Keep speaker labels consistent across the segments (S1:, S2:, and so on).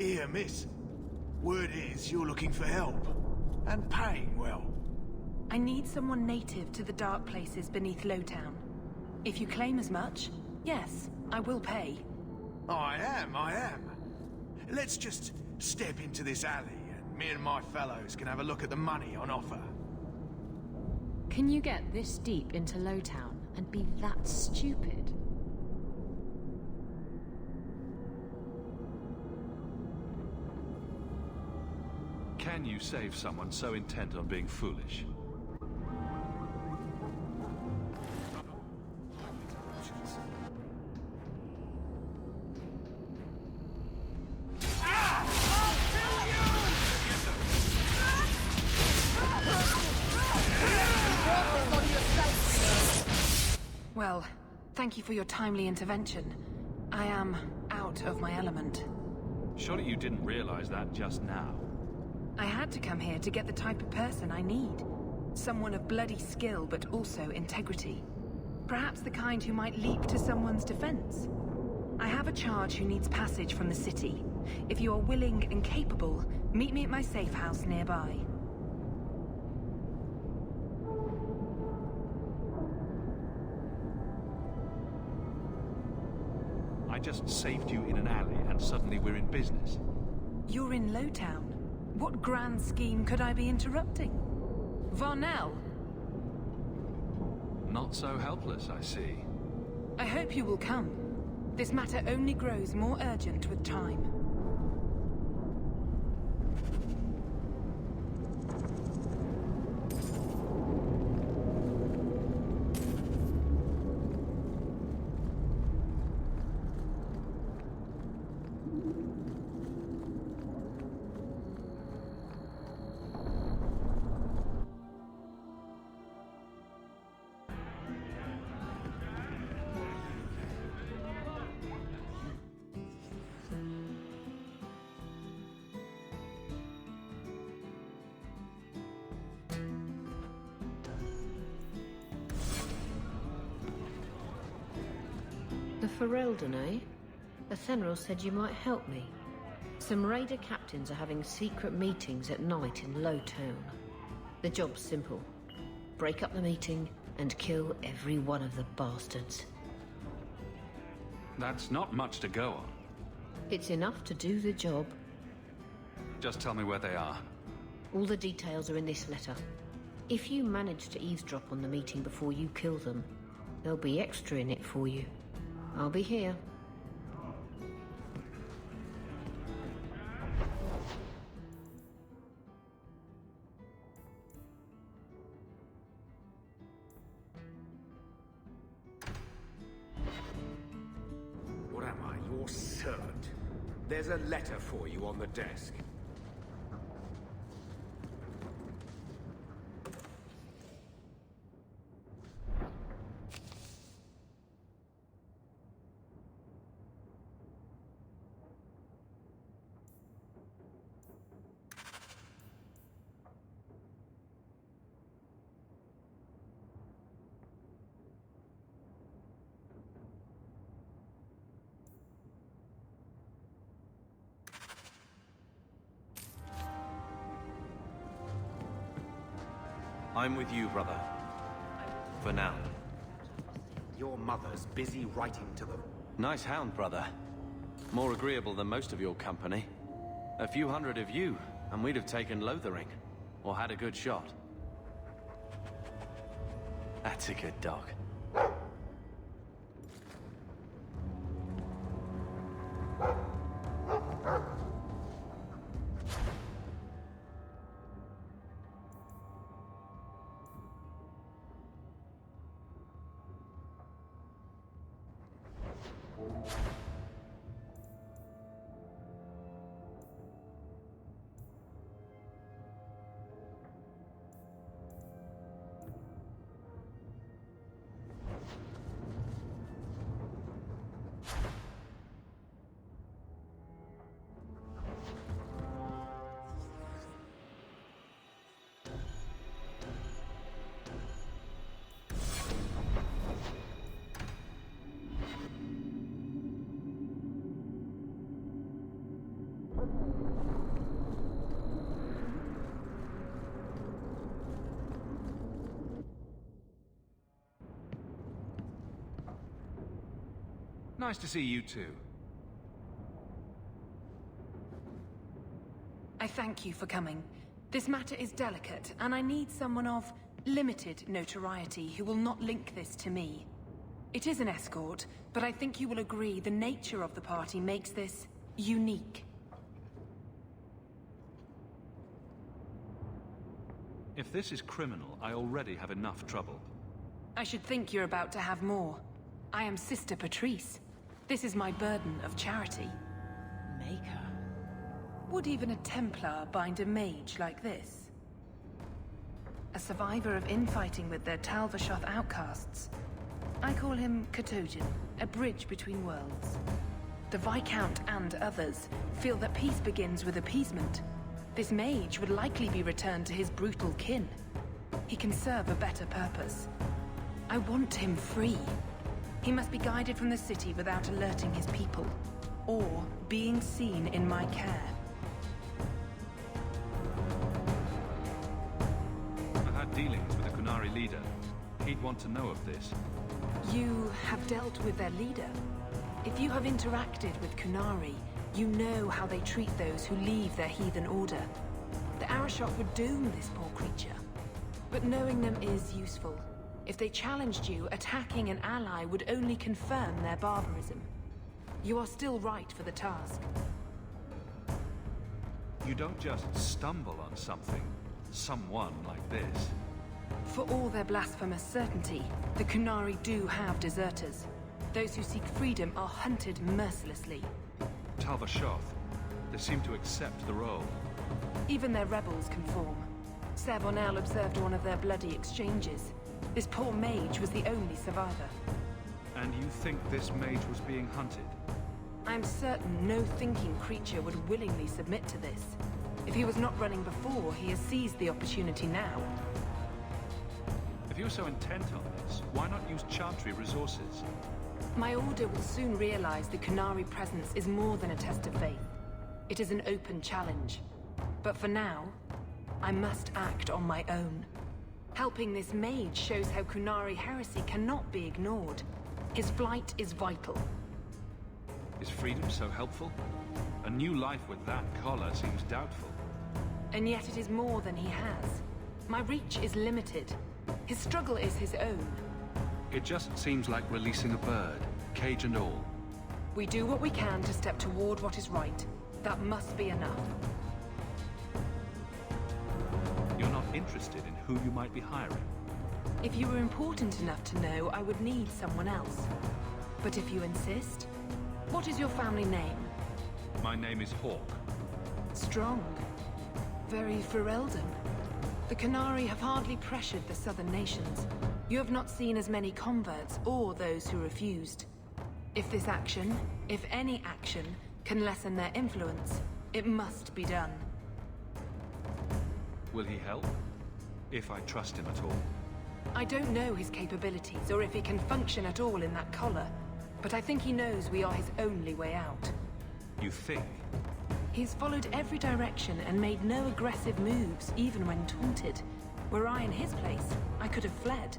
S1: Here, miss. Word is you're looking for help. And paying well.
S2: I need someone native to the dark places beneath Lowtown. If you claim as much, yes, I will pay.
S1: I am. Let's just step into this alley and me and my fellows can have a look at the money on offer.
S3: Can you get this deep into Lowtown and be that stupid?
S4: Can you save someone so intent on being foolish?
S2: Well, thank you for your timely intervention. I am out of my element.
S4: Surely you didn't realize that just now.
S2: I had to come here to get the type of person I need. Someone of bloody skill, but also integrity. Perhaps the kind who might leap to someone's defense. I have a charge who needs passage from the city. If you are willing and capable, meet me at my safe house nearby.
S4: I just saved you in an alley and suddenly we're in business.
S2: You're in Lowtown. What grand scheme could I be interrupting? Varnell!
S4: Not so helpless, I see.
S2: I hope you will come. This matter only grows more urgent with time.
S5: The Ferelden, eh? Athenril said you might help me. Some raider captains are having secret meetings at night in Lowtown. The job's simple. Break up the meeting and kill every one of the bastards.
S4: That's not much to go on.
S5: It's enough to do the job.
S4: Just tell me where they are.
S5: All the details are in this letter. If you manage to eavesdrop on the meeting before you kill them, there'll be extra in it for you. I'll be here.
S6: What am I, your servant? There's a letter for you on the desk.
S7: I'm with you, brother. For now.
S6: Your mother's busy writing to them.
S7: Nice hound, brother. More agreeable than most of your company. A few hundred of you, and we'd have taken Lothering. Or had a good shot. That's a good dog.
S4: Nice to see you too.
S2: I thank you for coming. This matter is delicate, and I need someone of limited notoriety who will not link this to me. It is an escort, but I think you will agree the nature of the party makes this unique.
S4: If this is criminal, I already have enough trouble.
S2: I should think you're about to have more. I am Sister Patrice. This is my burden of charity.
S5: Maker.
S2: Would even a Templar bind a mage like this? A survivor of infighting with their Tal Vashoth outcasts. I call him Katojan, a bridge between worlds. The Viscount and others feel that peace begins with appeasement. This mage would likely be returned to his brutal kin. He can serve a better purpose. I want him free. He must be guided from the city without alerting his people, or being seen in my care.
S4: I've had dealings with the Qunari leader. He'd want to know of this.
S2: You have dealt with their leader. If you have interacted with Qunari, you know how they treat those who leave their heathen order. The Arishok would doom this poor creature. But knowing them is useful. If they challenged you, attacking an ally would only confirm their barbarism. You are still right for the task.
S4: You don't just stumble on someone like this.
S2: For all their blasphemous certainty, the Qunari do have deserters. Those who seek freedom are hunted mercilessly.
S4: Tal Vashoth, they seem to accept the role.
S2: Even their rebels conform. Ser Vonel observed one of their bloody exchanges. This poor mage was the only survivor.
S4: And you think this mage was being hunted?
S2: I'm certain no thinking creature would willingly submit to this. If he was not running before, he has seized the opportunity now.
S4: If you're so intent on this, why not use Chantry resources?
S2: My order will soon realize the Qunari presence is more than a test of faith. It is an open challenge. But for now, I must act on my own. Helping this mage shows how Qunari heresy cannot be ignored. His flight is vital.
S4: Is freedom so helpful? A new life with that collar seems doubtful.
S2: And yet it is more than he has. My reach is limited. His struggle is his own.
S4: It just seems like releasing a bird, cage and all.
S2: We do what we can to step toward what is right. That must be enough.
S4: You're not interested in who you might be hiring.
S2: If you were important enough to know, I would need someone else. But if you insist, what is your family name?
S4: My name is Hawk.
S2: Strong. Very Ferelden. The Qunari have hardly pressured the southern nations. You have not seen as many converts or those who refused. If this action, if any action, can lessen their influence, it must be done.
S4: Will he help? If I trust him at all.
S2: I don't know his capabilities or if he can function at all in that collar, but I think he knows we are his only way out.
S4: You think?
S2: He's followed every direction and made no aggressive moves, even when taunted. Were I in his place, I could have fled.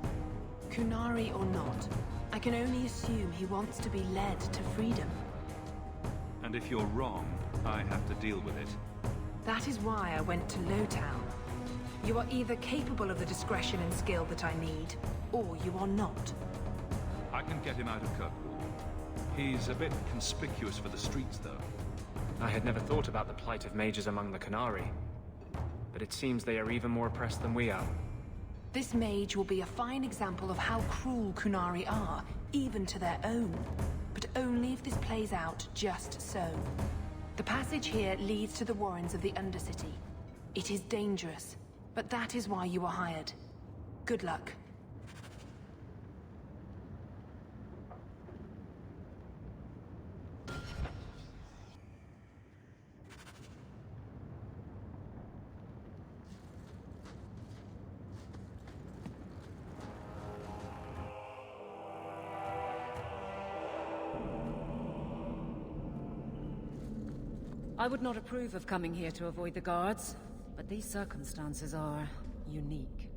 S2: Qunari or not, I can only assume he wants to be led to freedom.
S4: And if you're wrong, I have to deal with it.
S2: That is why I went to Lowtown. You are either capable of the discretion and skill that I need, or you are not.
S4: I can get him out of Kirkwall. He's a bit conspicuous for the streets, though.
S8: I had never thought about the plight of mages among the Qunari. But it seems they are even more oppressed than we are.
S2: This mage will be a fine example of how cruel Qunari are, even to their own. But only if this plays out just so. The passage here leads to the warrens of the Undercity. It is dangerous, but that is why you are hired. Good luck.
S9: I would not approve of coming here to avoid the guards, but these circumstances are unique.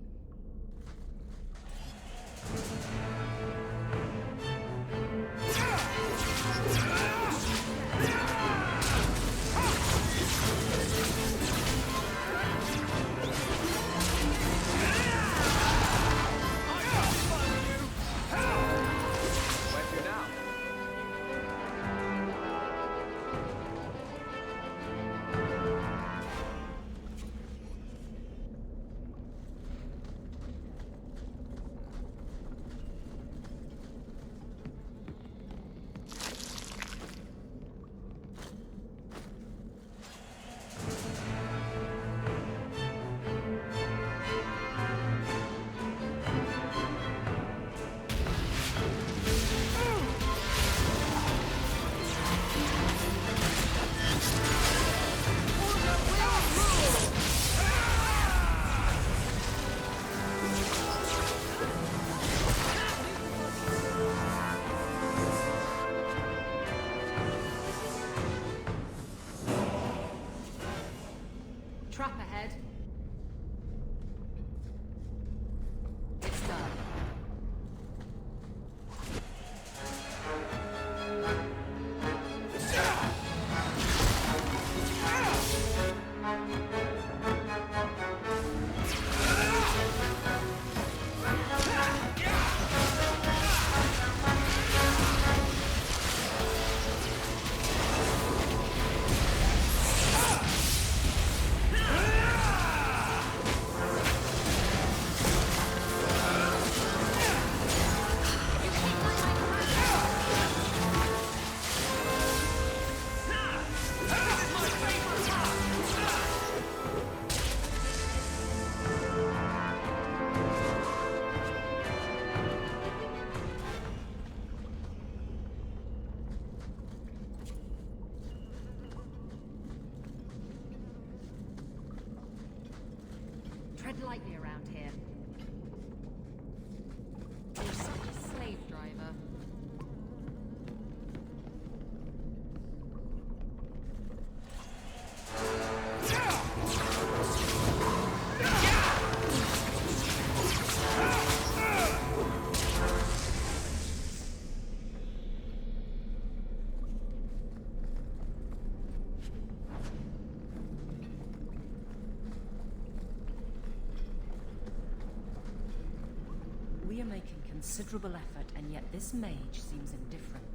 S9: We are making considerable effort, and yet this mage seems indifferent.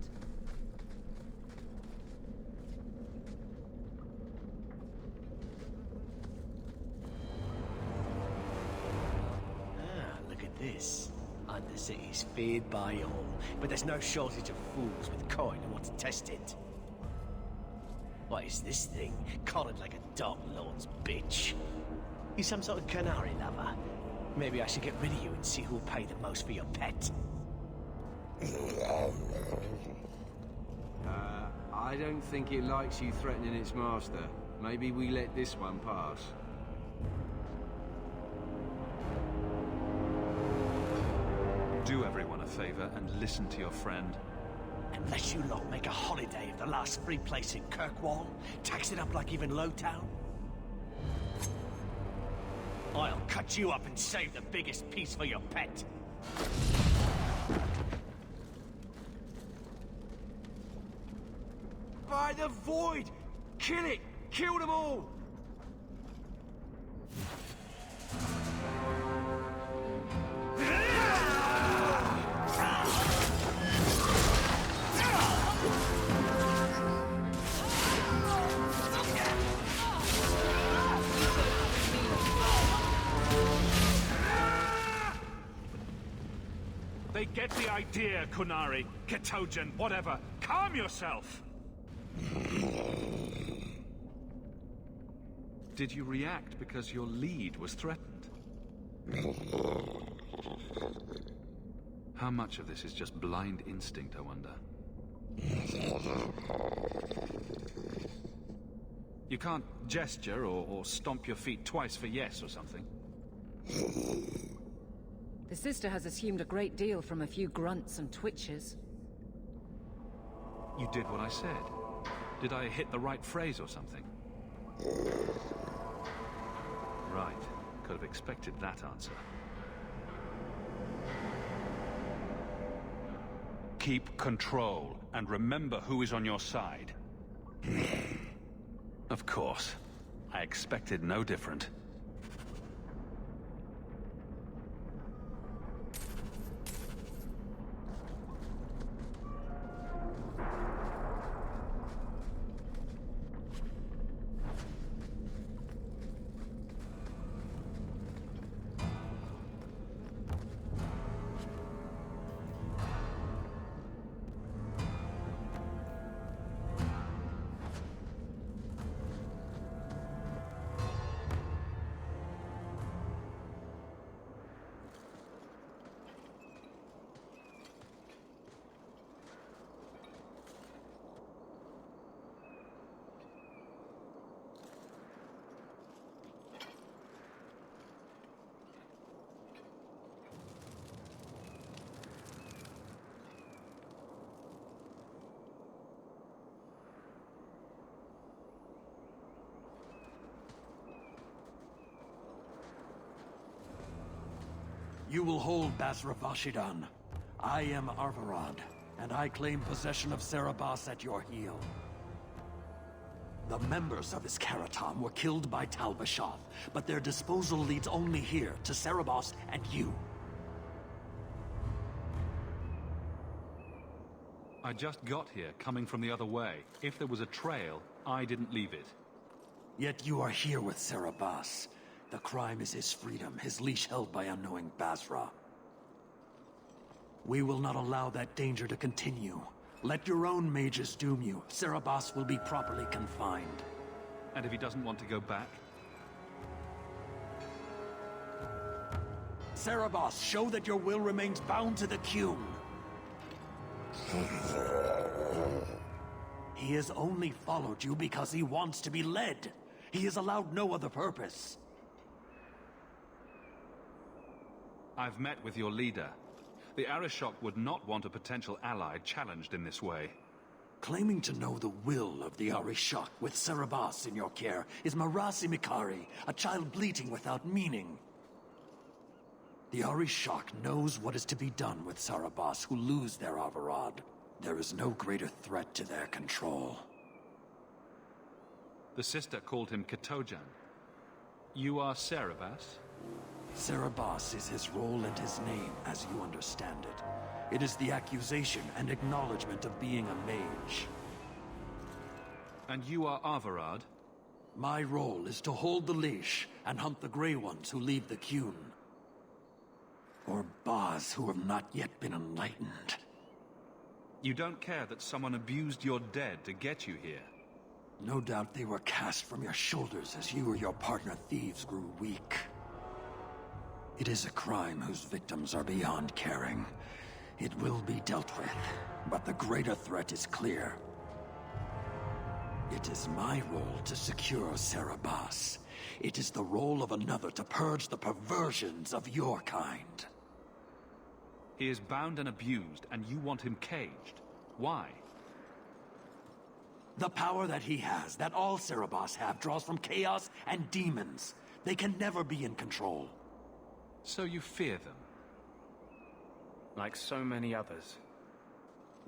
S10: Look at this. Undercity's feared by all, but there's no shortage of fools with coin who want to test it. What is this thing? Collared like a Dark Lord's bitch. You some sort of canary lover? Maybe I should get rid of you and see who'll pay the most for your pet.
S11: I don't think it likes you threatening its master. Maybe we let this one pass.
S4: Do everyone a favor and listen to your friend.
S10: Unless you lot make a holiday of the last free place in Kirkwall, tax it up like even Lowtown, I'll cut you up and save the biggest piece for your pet.
S11: By the void! Kill it! Kill them all!
S4: They get the idea, Kunari, Ketogen, whatever. Calm yourself! Did you react because your lead was threatened? How much of this is just blind instinct, I wonder? You can't gesture or stomp your feet twice for yes or something.
S9: The sister has assumed a great deal from a few grunts and twitches.
S4: You did what I said. Did I hit the right phrase or something? Right. Could have expected that answer. Keep control, and remember who is on your side. Of course. I expected no different.
S12: You will hold Basra Vashidan. I am Arvarad, and I claim possession of Serabas at your heel. The members of Iskaratam were killed by Tal-Vashath, but their disposal leads only here, to Serabas and you.
S4: I just got here, coming from the other way. If there was a trail, I didn't leave it.
S12: Yet you are here with Serabas. The crime is his freedom, his leash held by unknowing Basra. We will not allow that danger to continue. Let your own mages doom you. Serabas will be properly confined.
S4: And if he doesn't want to go back?
S12: Serabas, show that your will remains bound to the Cume. He has only followed you because he wants to be led. He has allowed no other purpose.
S4: I've met with your leader. The Arishok would not want a potential ally challenged in this way.
S12: Claiming to know the will of the Arishok with Serabas in your care is Marasi Mikari, a child bleating without meaning. The Arishok knows what is to be done with Serabas who lose their Arvarad. There is no greater threat to their control.
S4: The sister called him Ketojan. You are Serabas?
S12: Cerebas is his role and his name, as you understand it. It is the accusation and acknowledgement of being a mage.
S4: And you are Arvarad?
S12: My role is to hold the leash and hunt the Grey Ones who leave the Qun. Or Baz who have not yet been enlightened.
S4: You don't care that someone abused your dead to get you here?
S12: No doubt they were cast from your shoulders as you or your partner thieves grew weak. It is a crime whose victims are beyond caring. It will be dealt with, but the greater threat is clear. It is my role to secure Cerebas. It is the role of another to purge the perversions of your kind.
S4: He is bound and abused, and you want him caged. Why?
S12: The power that he has, that all Cerebas have, draws from chaos and demons. They can never be in control.
S4: So you fear them?
S8: Like so many others.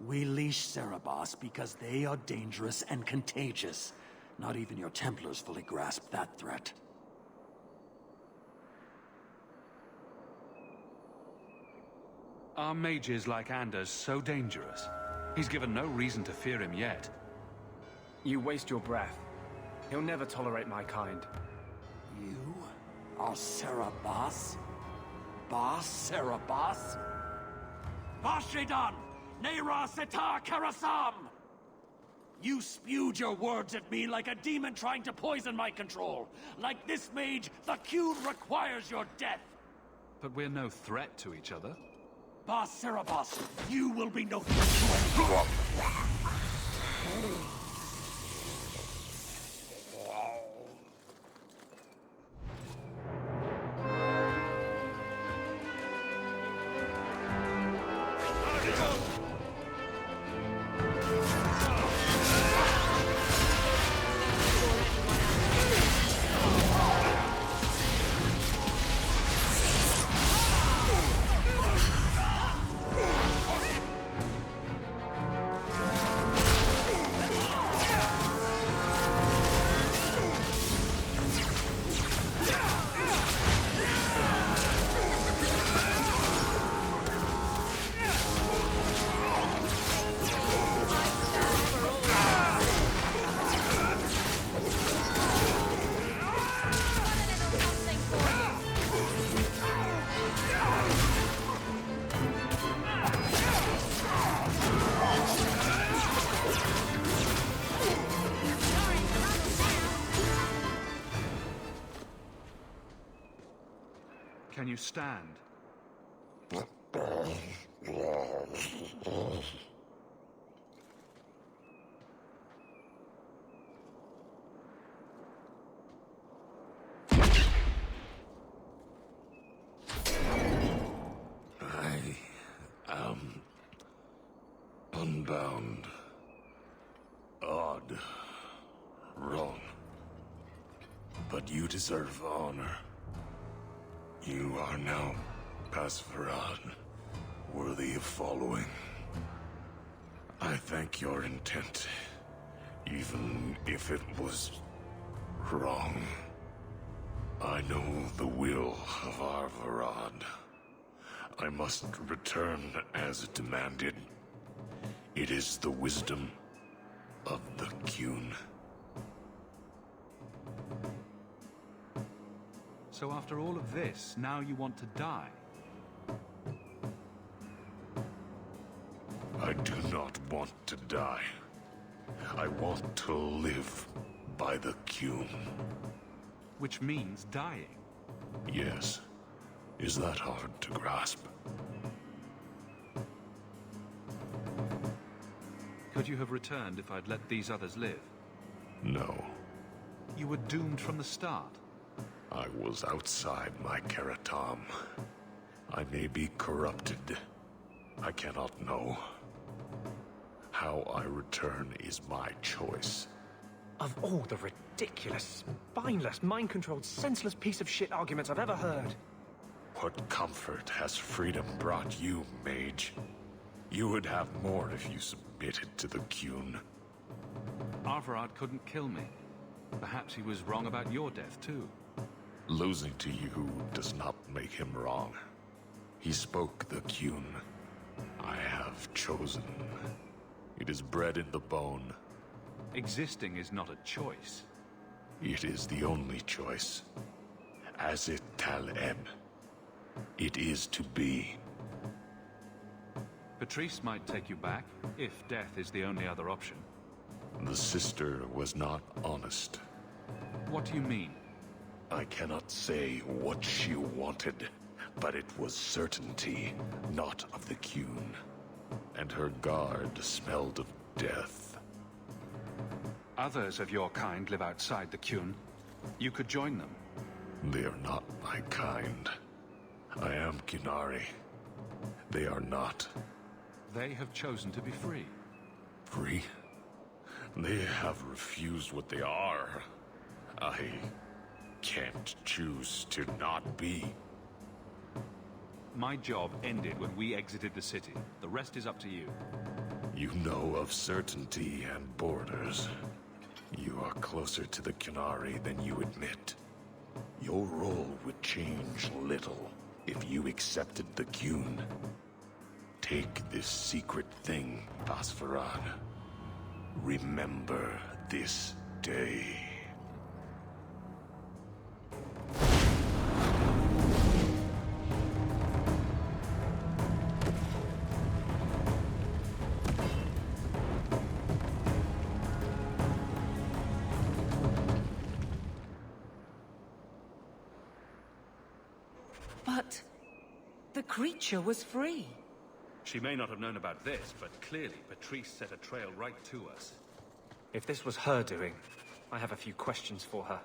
S12: We leash Cerebas because they are dangerous and contagious. Not even your Templars fully grasp that threat.
S4: Are mages like Anders so dangerous? He's given no reason to fear him yet.
S8: You waste your breath. He'll never tolerate my kind.
S12: You are Cerebas? Bas Cerebas? Vashedan! Neira Setar Karasam! You spewed your words at me like a demon trying to poison my control. Like this mage, the Qun requires your death!
S4: But we're no threat to each other.
S12: Bas Cerebas, you will be no threat to anyone!
S4: Can you stand?
S13: I am unbound. Odd. Wrong. But you deserve honor. You are now Pasvarad, worthy of following. I thank your intent, even if it was wrong. I know the will of Arvarad. I must return as demanded. It is the wisdom of the Qun.
S4: So after all of this, now you want to die?
S13: I do not want to die. I want to live by the Qun.
S4: Which means dying.
S13: Yes. Is that hard to grasp?
S4: Could you have returned if I'd let these others live?
S13: No.
S4: You were doomed from the start.
S13: I was outside my Karatam. I may be corrupted. I cannot know. How I return is my choice.
S8: Of all the ridiculous, spineless, mind-controlled, senseless piece of shit arguments I've ever heard.
S13: What comfort has freedom brought you, mage? You would have more if you submitted to the Qun.
S4: Arvarad couldn't kill me. Perhaps he was wrong about your death, too.
S13: Losing to you does not make him wrong. He spoke the Qun. I have chosen. It is bred in the bone.
S4: Existing is not a choice.
S13: It is the only choice. As it Tal-Eb. It is to be.
S4: Patrice might take you back, if death is the only other option.
S13: The sister was not honest.
S4: What do you mean?
S13: I cannot say what she wanted, but it was certainty, not of the Qun. And her guard smelled of death.
S4: Others of your kind live outside the Qun. You could join them.
S13: They are not my kind. I am Qunari. They are not.
S4: They have chosen to be free.
S13: Free? They have refused what they are. I can't choose to not be.
S4: My job ended when we exited the city. The rest is up to you.
S13: You know of certainty and borders. You are closer to the Qunari than you admit. Your role would change little if you accepted the Qun. Take this secret thing, Pasfaran. Remember this day.
S9: But the creature was free.
S4: She may not have known about this, but clearly Patrice set a trail right to us.
S8: If this was her doing, I have a few questions for her.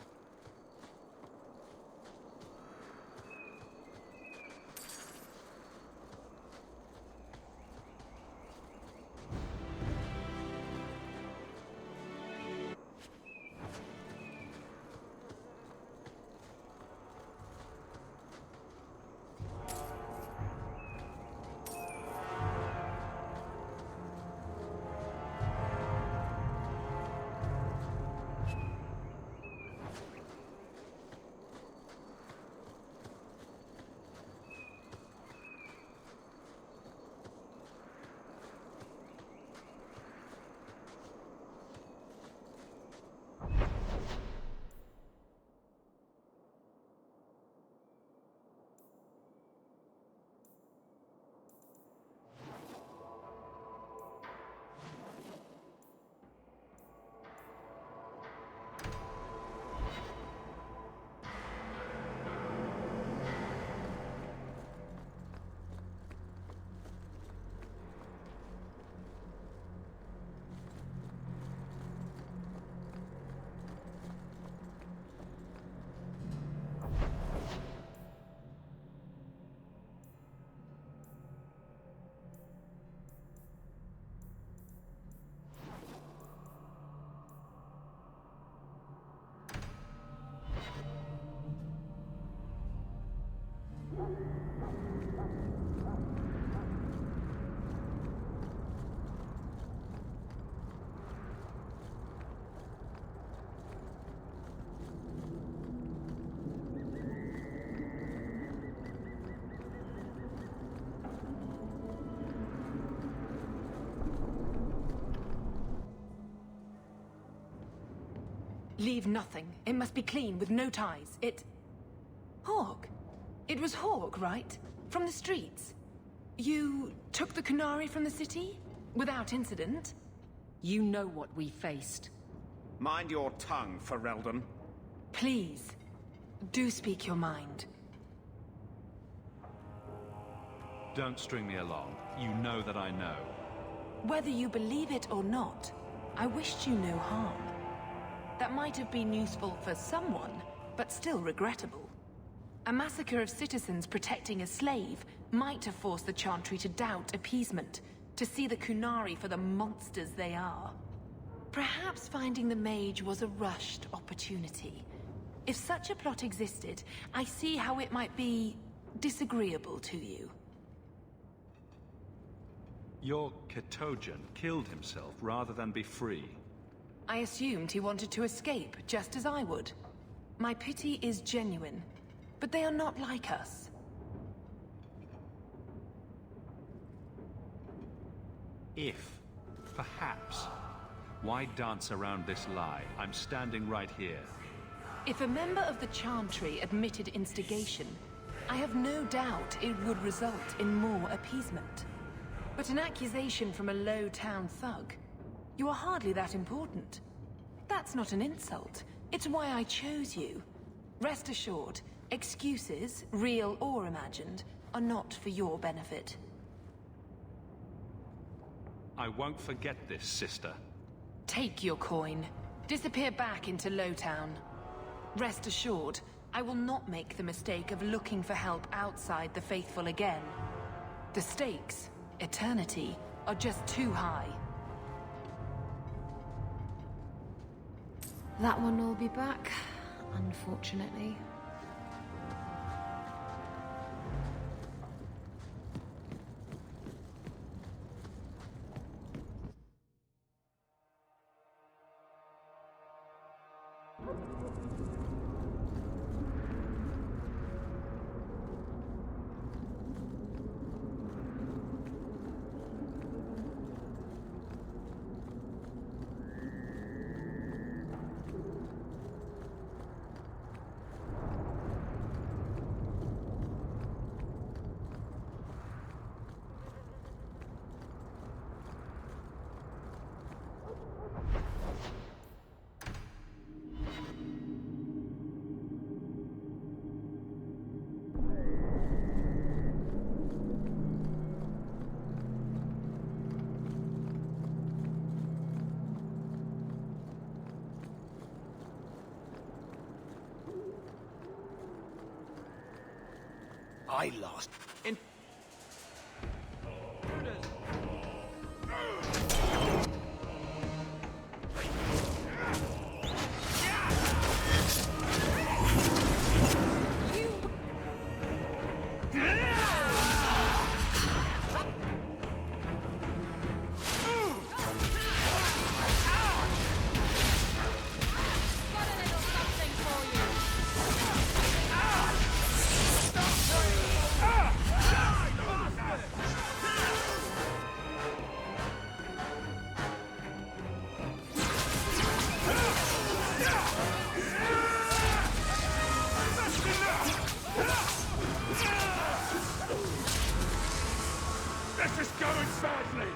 S2: Leave nothing. It must be clean, with no ties. Hawk. It was Hawk, right? From the streets. You took the Qunari from the city? Without incident?
S9: You know what we faced.
S6: Mind your tongue, Ferelden.
S2: Please, do speak your mind.
S4: Don't string me along. You know that I know.
S2: Whether you believe it or not, I wished you no harm. That might have been useful for someone, but still regrettable. A massacre of citizens protecting a slave might have forced the Chantry to doubt appeasement, to see the Qunari for the monsters they are. Perhaps finding the mage was a rushed opportunity. If such a plot existed, I see how it might be disagreeable to you.
S4: Your Ketojan killed himself rather than be free.
S2: I assumed he wanted to escape, just as I would. My pity is genuine, but they are not like us.
S4: If, perhaps, why dance around this lie? I'm standing right here.
S2: If a member of the Chantry admitted instigation, I have no doubt it would result in more appeasement. But an accusation from a low-town thug? You are hardly that important. That's not an insult. It's why I chose you. Rest assured, excuses, real or imagined, are not for your benefit.
S4: I won't forget this, sister.
S2: Take your coin. Disappear back into Lowtown. Rest assured, I will not make the mistake of looking for help outside the Faithful again. The stakes, eternity, are just too high.
S5: That one will be back, unfortunately.
S10: I lost.
S1: This is going badly!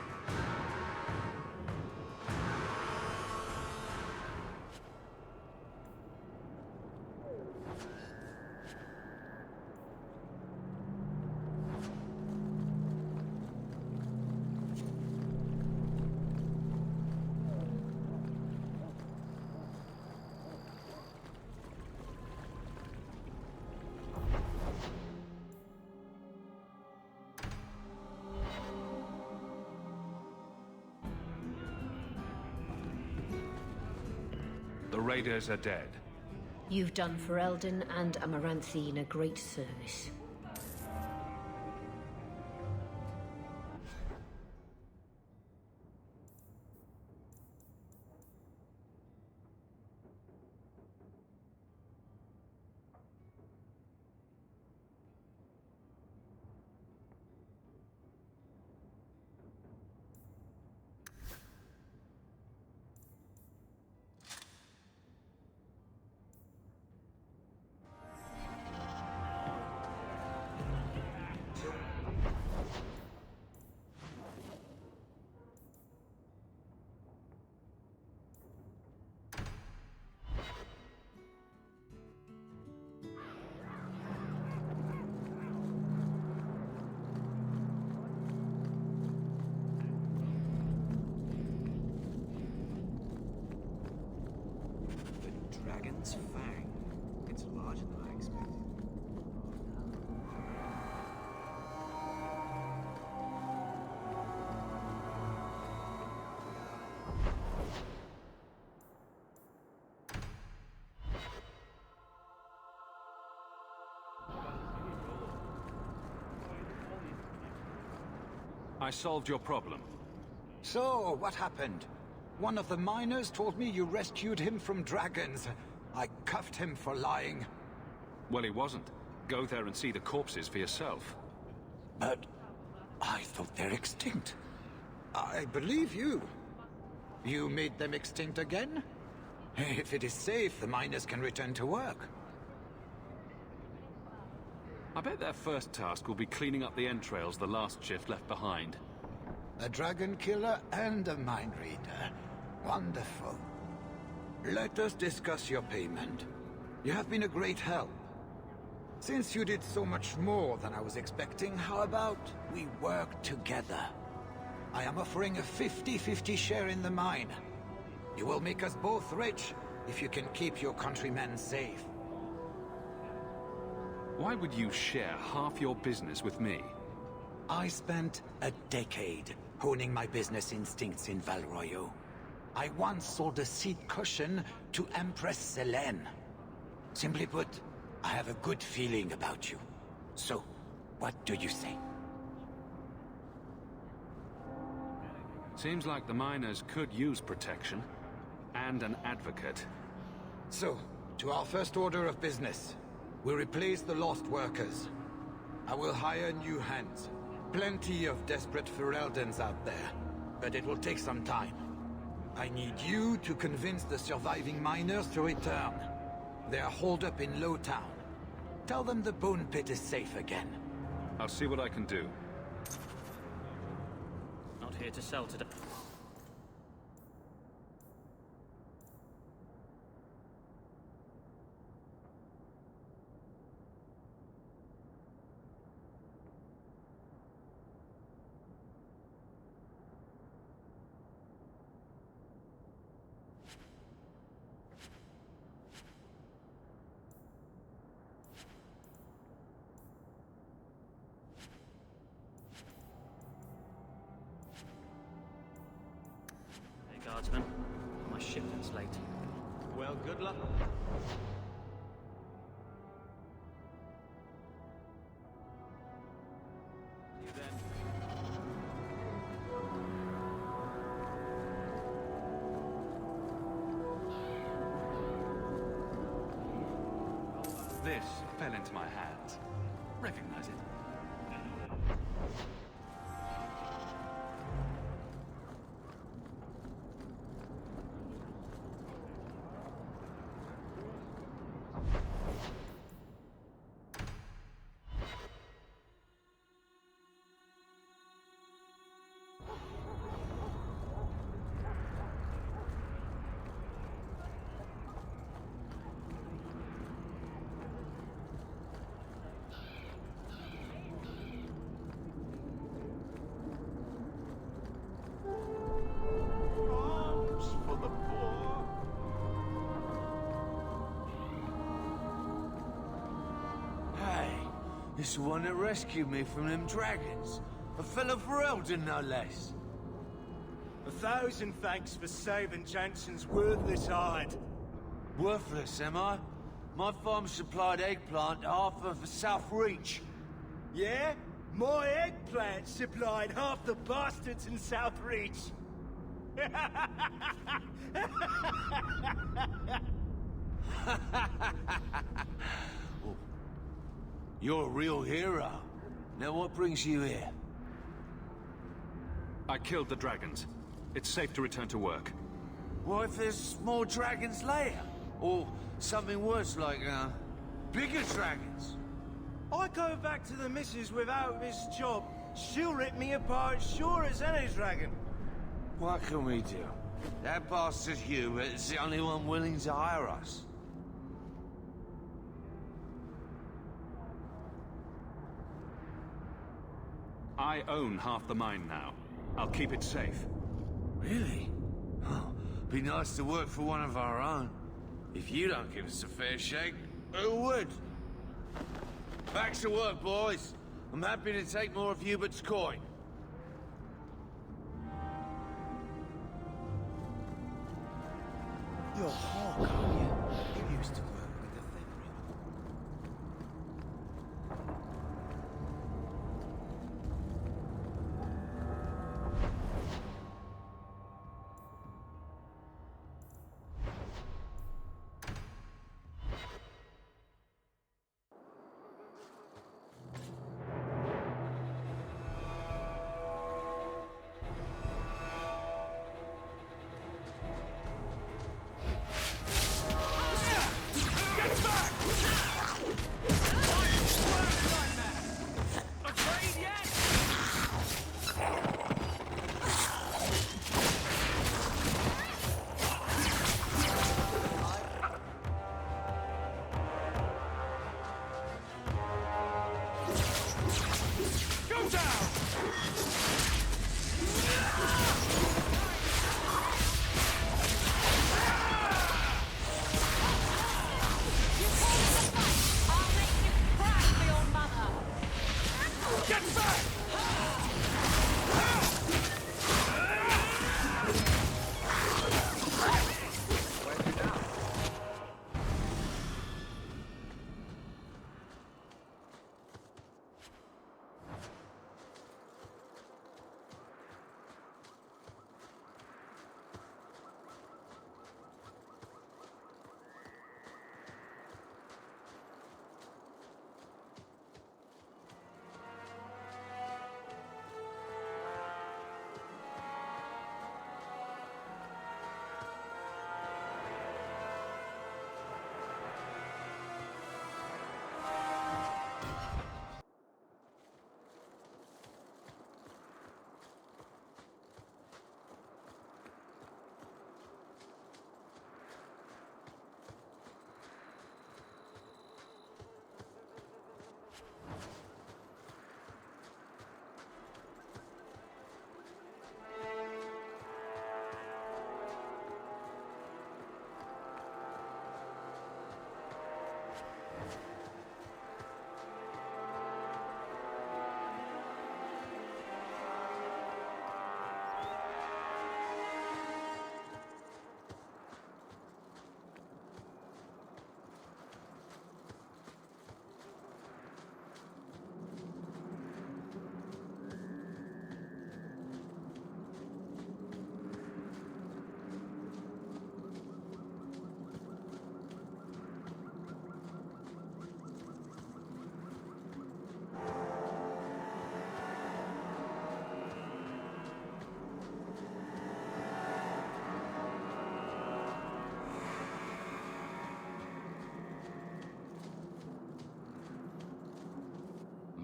S4: The raiders are dead.
S5: You've done Ferelden and Amaranthine a great service.
S6: Dragon's Fang. It's larger than I expected.
S4: I solved your problem.
S14: So, what happened? One of the miners told me you rescued him from dragons.
S6: I cuffed him for lying.
S4: Well, he wasn't. Go there and see the corpses for yourself.
S6: But I thought they're extinct. I believe you. You made them extinct again? If it is safe, the miners can return to work.
S4: I bet their first task will be cleaning up the entrails the last shift left behind.
S6: A dragon killer and a mind reader. Wonderful. Let us discuss your payment. You have been a great help. Since you did so much more than I was expecting, how about we work together? I am offering a 50-50 share in the mine. You will make us both rich if you can keep your countrymen safe.
S4: Why would you share half your business with me?
S6: I spent a decade honing my business instincts in Val Royeaux. I once sold a seat cushion to Empress Selene. Simply put, I have a good feeling about you. So, what do you say?
S4: Seems like the miners could use protection. And an advocate.
S6: So, to our first order of business. We replace the lost workers. I will hire new hands. Plenty of desperate Ferelden's out there. But it will take some time. I need you to convince the surviving miners to return. They are holed up in Lowtown. Tell them the Bone Pit is safe again.
S4: I'll see what I can do.
S14: Not here to sell today. Guardsman, my shipment's late.
S10: Well, good luck. See you then.
S4: This fell into my hands. Recognize it?
S15: It's the one that rescued me from them dragons. A fellow Ferelden, no less.
S16: 1,000 thanks for saving Jansen's worthless hide.
S15: Worthless, am I? My farm supplied eggplant to half of the South Reach.
S16: Yeah? My eggplant supplied half the bastards in South Reach.
S15: You're a real hero. Now what brings you here?
S4: I killed the dragons. It's safe to return to work.
S15: What if there's more dragons later? Or something worse like, bigger dragons?
S16: I go back to the missus without this job. She'll rip me apart sure as any dragon.
S15: What can we do? That bastard Hubert is the only one willing to hire us.
S4: I own half the mine now. I'll keep it safe.
S15: Really? Oh, be nice to work for one of our own. If you don't give us a fair shake, who would? Back to work, boys. I'm happy to take more of Hubert's coin.
S16: You're Hawk, aren't you? You used to work with the Fenrir.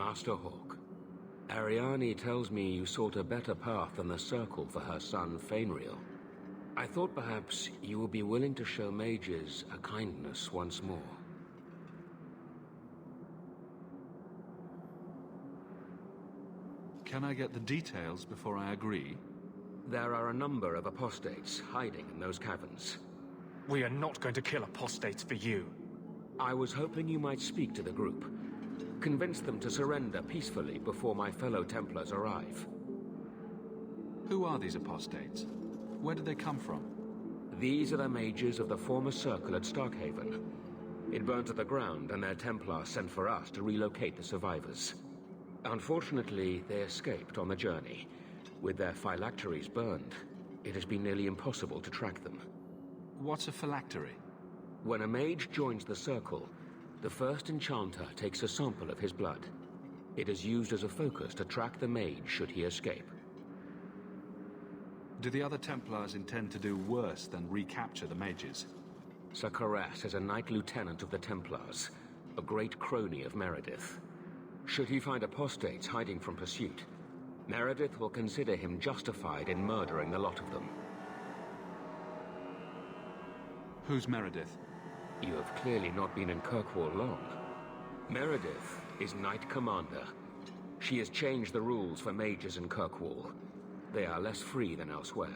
S17: Master Hawk, Ariane tells me you sought a better path than the Circle for her son, Fainriel. I thought perhaps you would be willing to show mages a kindness once more.
S4: Can I get the details before I agree?
S17: There are a number of apostates hiding in those caverns.
S8: We are not going to kill apostates for you.
S17: I was hoping you might speak to the group. Convince them to surrender peacefully before my fellow Templars arrive.
S4: Who are these apostates? Where did they come from?
S17: These are the mages of the former Circle at Starkhaven. It burned to the ground, and their Templars sent for us to relocate the survivors. Unfortunately, they escaped on the journey. With their phylacteries burned, it has been nearly impossible to track them.
S4: What's a phylactery?
S17: When a mage joins the Circle, the first enchanter takes a sample of his blood. It is used as a focus to track the mage should he escape.
S4: Do the other Templars intend to do worse than recapture the mages?
S17: Sir Karas is a Knight Lieutenant of the Templars, a great crony of Meredith. Should he find apostates hiding from pursuit, Meredith will consider him justified in murdering the lot of them.
S4: Who's Meredith?
S17: You have clearly not been in Kirkwall long. Meredith is Knight Commander. She has changed the rules for mages in Kirkwall. They are less free than elsewhere.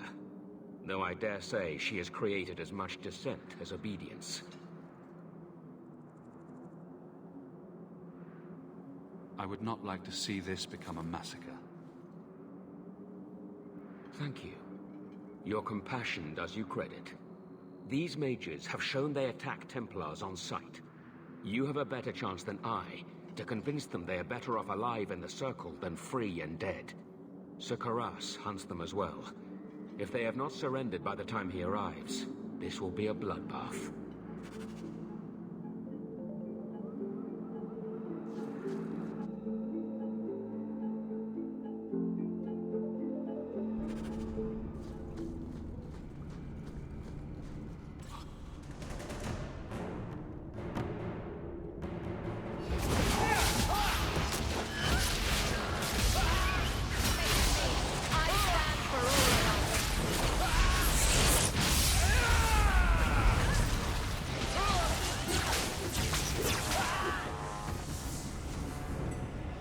S17: Though I dare say she has created as much dissent as obedience.
S4: I would not like to see this become a massacre.
S17: Thank you. Your compassion does you credit. These mages have shown they attack Templars on sight. You have a better chance than I to convince them they are better off alive in the Circle than free and dead. Sir Karas hunts them as well. If they have not surrendered by the time he arrives, this will be a bloodbath.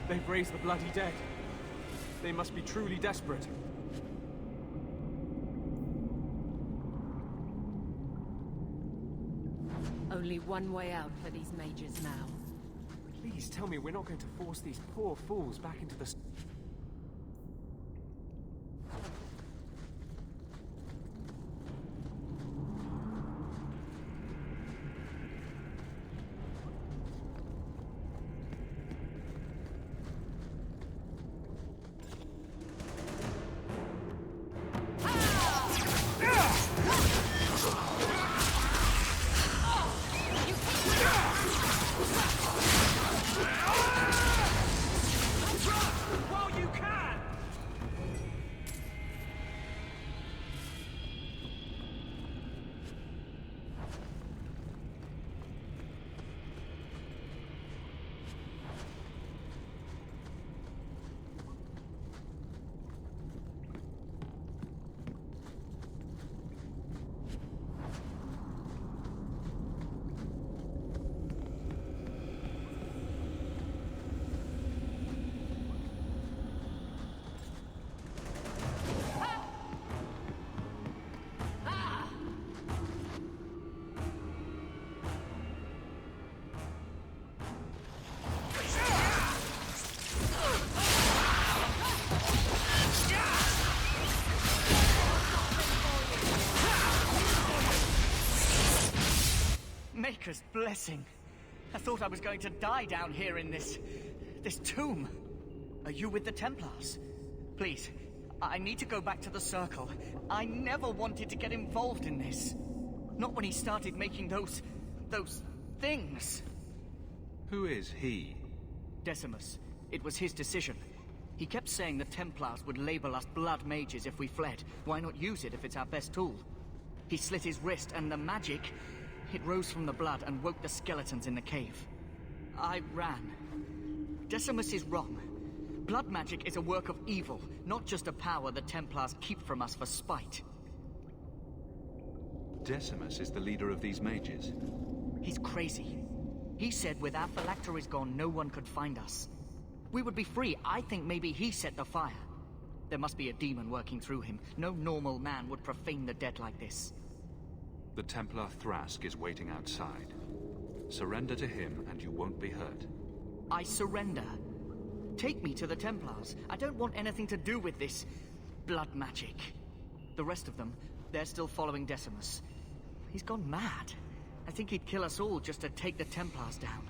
S8: They've raised the bloody dead. They must be truly desperate.
S9: Only one way out for these mages now.
S8: Please tell me we're not going to force these poor fools back into the...
S18: Maker's blessing. I thought I was going to die down here in this tomb. Are you with the Templars? Please, I need to go back to the Circle. I never wanted to get involved in this. Not when he started making those things.
S4: Who is he?
S18: Decimus. It was his decision. He kept saying the Templars would label us blood mages if we fled. Why not use it if it's our best tool? He slit his wrist and the magic... It rose from the blood and woke the skeletons in the cave. I ran. Decimus is wrong. Blood magic is a work of evil, not just a power the Templars keep from us for spite.
S4: Decimus is the leader of these mages.
S18: He's crazy. He said with our phylacteries gone, no one could find us. We would be free. I think maybe he set the fire. There must be a demon working through him. No normal man would profane the dead like this.
S4: The Templar Thrask is waiting outside. Surrender to him and you won't be hurt.
S18: I surrender. Take me to the Templars. I don't want anything to do with this blood magic. The rest of them, they're still following Decimus. He's gone mad. I think he'd kill us all just to take the Templars down.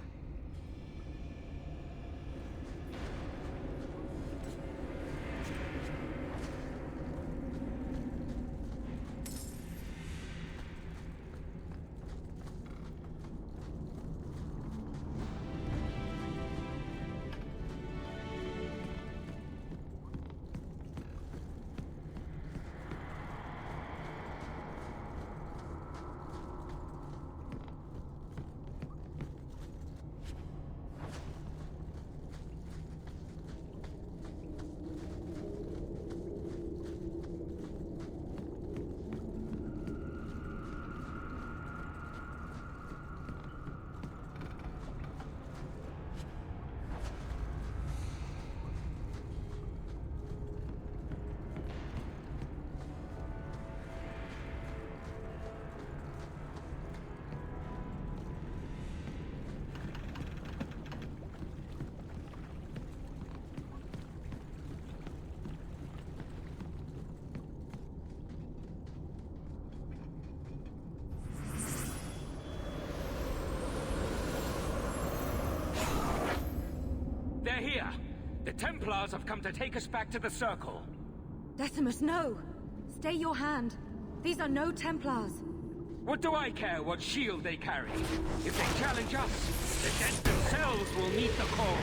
S17: They're here! The Templars have come to take us back to the Circle.
S9: Decimus, no! Stay your hand. These are no Templars.
S17: What do I care what shield they carry? If they challenge us, the dead themselves will meet the call.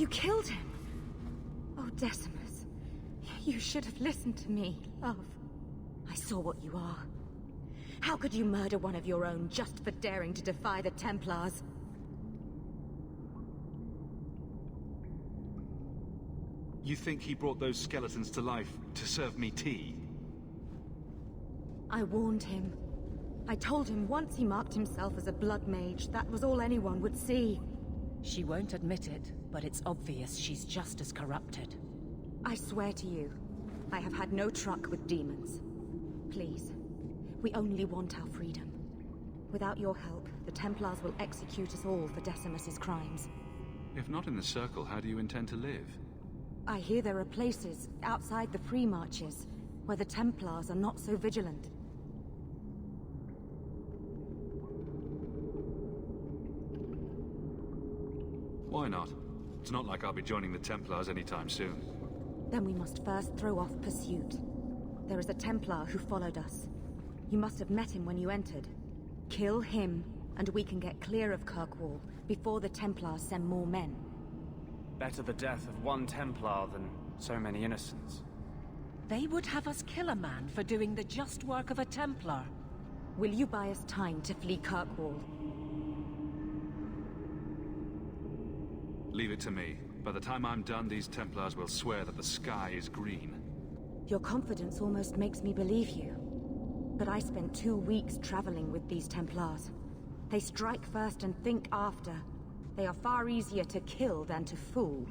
S9: You killed him! Oh, Decimus. You should have listened to me, love. I saw what you are. How could you murder one of your own just for daring to defy the Templars?
S4: You think he brought those skeletons to life to serve me tea?
S9: I warned him. I told him once he marked himself as a blood mage, that was all anyone would see.
S19: She won't admit it, but it's obvious she's just as corrupted.
S9: I swear to you, I have had no truck with demons. Please, we only want our freedom. Without your help, the Templars will execute us all for Decimus's crimes.
S4: If not in the Circle, how do you intend to live?
S9: I hear there are places outside the Free Marches where the Templars are not so vigilant.
S4: Why not? It's not like I'll be joining the Templars anytime soon.
S9: Then we must first throw off pursuit. There is a Templar who followed us. You must have met him when you entered. Kill him, and we can get clear of Kirkwall before the Templars send more men.
S8: Better the death of one Templar than so many innocents.
S19: They would have us kill a man for doing the just work of a Templar.
S9: Will you buy us time to flee Kirkwall?
S4: Leave it to me. By the time I'm done, these Templars will swear that the sky is green.
S9: Your confidence almost makes me believe you. But I spent 2 weeks traveling with these Templars. They strike first and think after. They are far easier to kill than to fool.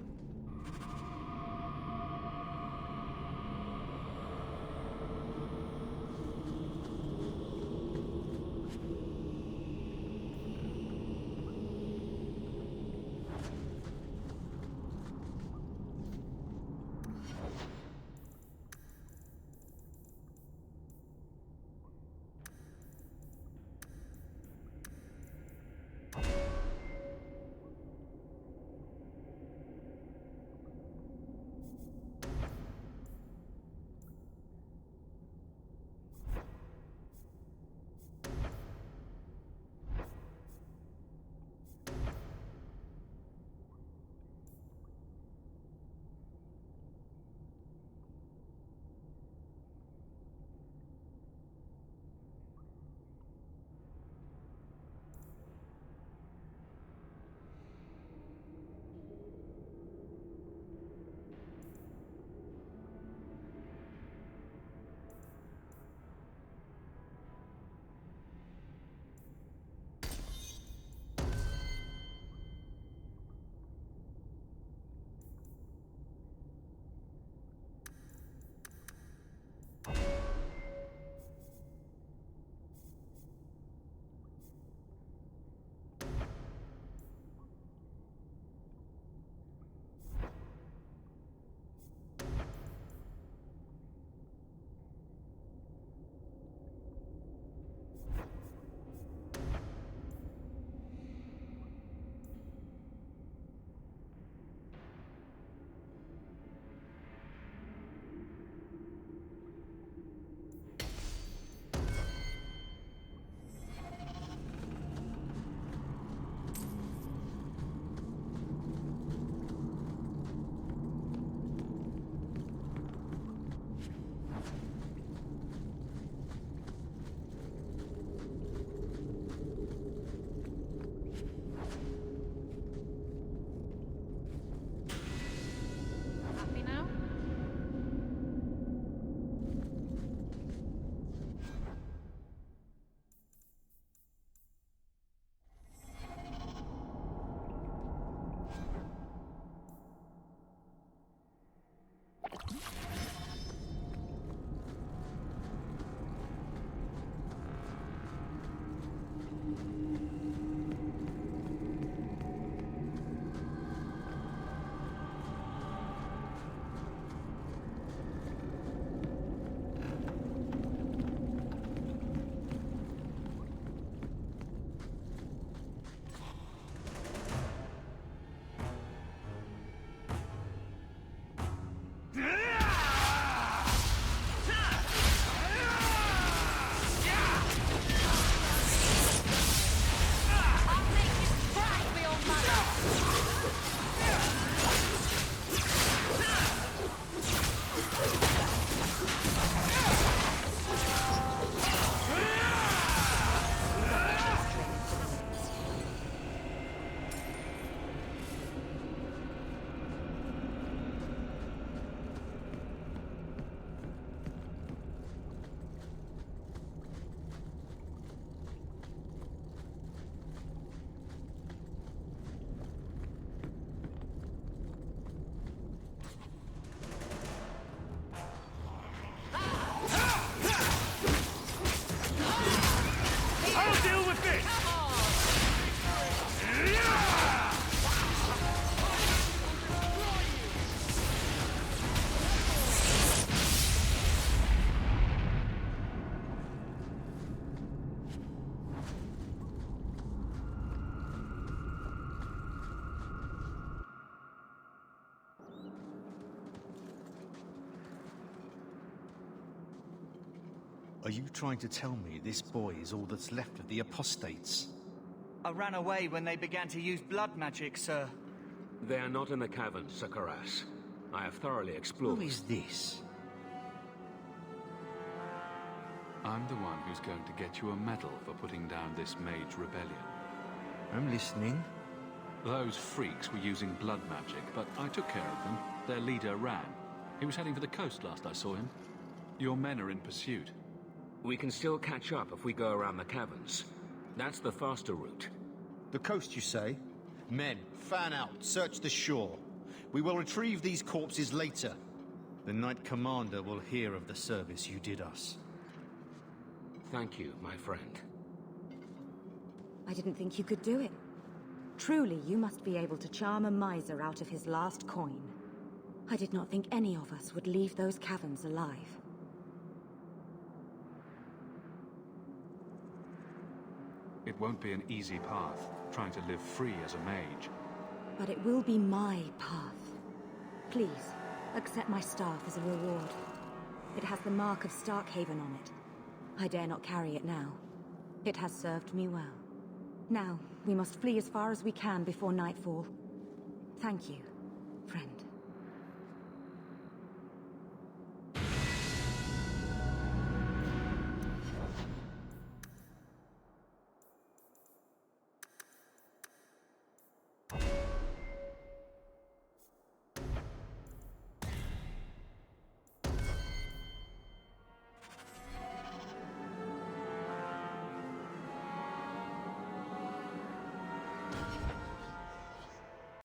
S20: Are you trying to tell me this boy is all that's left of the apostates?
S18: I ran away when they began to use blood magic, sir.
S17: They are not in the caverns, Sir Karas. I have thoroughly explored.
S20: Who is this?
S4: I'm the one who's going to get you a medal for putting down this mage rebellion.
S20: I'm listening.
S4: Those freaks were using blood magic, but I took care of them. Their leader ran. He was heading for the coast last I saw him. Your men are in pursuit.
S17: We can still catch up if we go around the caverns. That's the faster route.
S20: The coast, you say? Men, fan out, search the shore. We will retrieve these corpses later. The Knight Commander will hear of the service you did us.
S17: Thank you, my friend.
S9: I didn't think you could do it. Truly, you must be able to charm a miser out of his last coin. I did not think any of us would leave those caverns alive.
S4: It won't be an easy path, trying to live free as a mage.
S9: But it will be my path. Please, accept my staff as a reward. It has the mark of Starkhaven on it. I dare not carry it now. It has served me well. Now, we must flee as far as we can before nightfall. Thank you, friend.